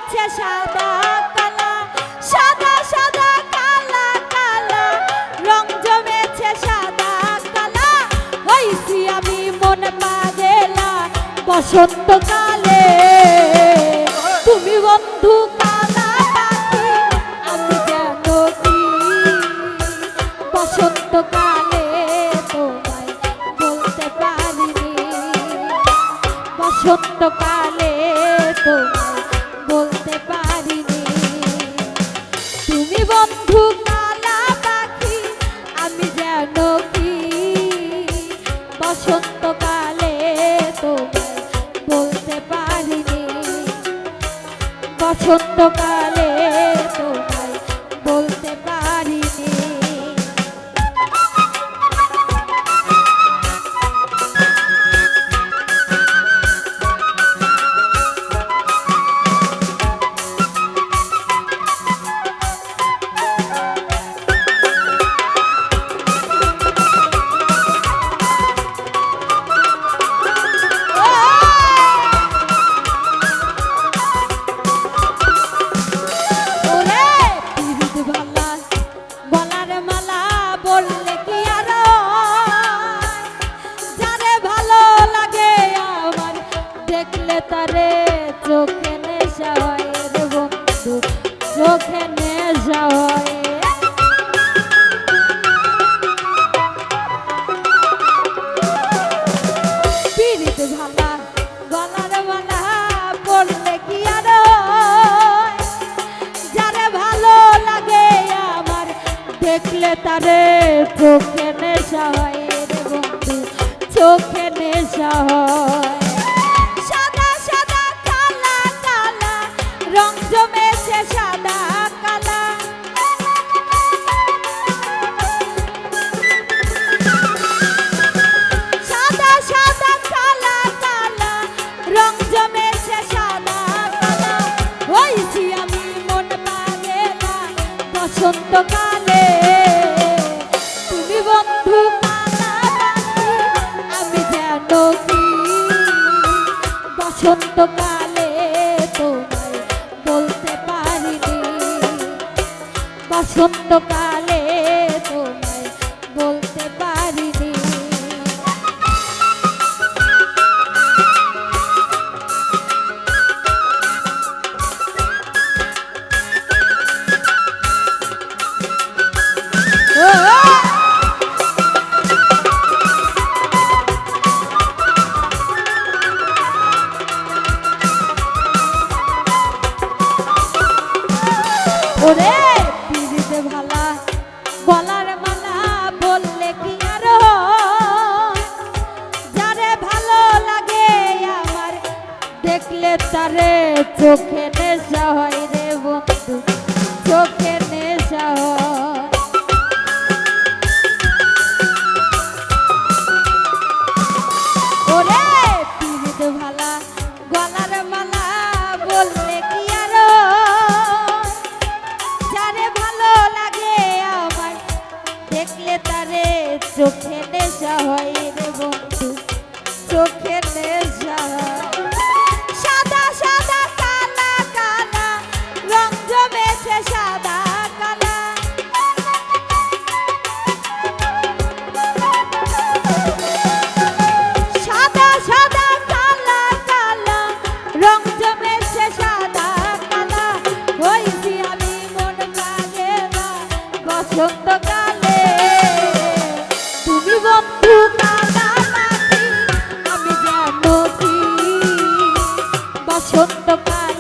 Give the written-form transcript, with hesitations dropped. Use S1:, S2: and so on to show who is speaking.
S1: জমেছে সাদা কালা, সাদা সাদা কালা কালা, রং জমেছে সাদা কালা, হইছি আমি মন পাগেলা বসন্তকালে। তুমি বন্ধু কালা পাখি, আমি যেন কি বসন্তকালে তোমায় বলতে পারিনি, বসন্তকালে তোমায় বলতে পারিনি। তুমি বন্ধু কালা পাখি, আমি যেন কি বসন্তকালে তোমায় বলতে পারিনি, বসন্তকালে তোমায় বলতে পারিনি। তারে চোখে নেশা হয় রে বন্ধু, চোখে নেশা হয়। পিরিত ভালা গলার মালা পড়লে কি আর যারে ভালো লাগে আমার দেখলে তারে চোখে নেশা হয় রে বন্ধু, চোখে নেশা হয়। রং জমেছে সাদা কালা, সাদা সাদা কালা কালা, রং জমেছে সাদা কালা, হইছি আমি মন পাগেলা বসন্তকালে। তুমি বন্ধু কালা পাখি, আমি যেন কি বসন্তকালে তোমায় বলতে পারিনি, বসন্তকালে তোমায় বলতে পারিনি। ওরে পিরিতে ভালা গলার মালা বললে কি আর যারে ভালো লাগে আমার দেখলে তারে চোখে নেশা হয় রে বন্ধু, চোখে নেশা হয়। ওরে পিরিতে ভালা গলার মালা বললে কি আর দেখলে তারে চোখে নেশা হয় রে বন্ধু, চোখে নেশা হয়। সাদা সাদা কালা কালা, রং জমেছে সাদা কালা, সাদা সাদা কালা কালা, রং জমেছে সাদা কালা, হইছি আমি মন পাগেলা বসন্তকালে। তুমি বন্ধু কালা পাখি, আমি যেন কি বসন্তকালে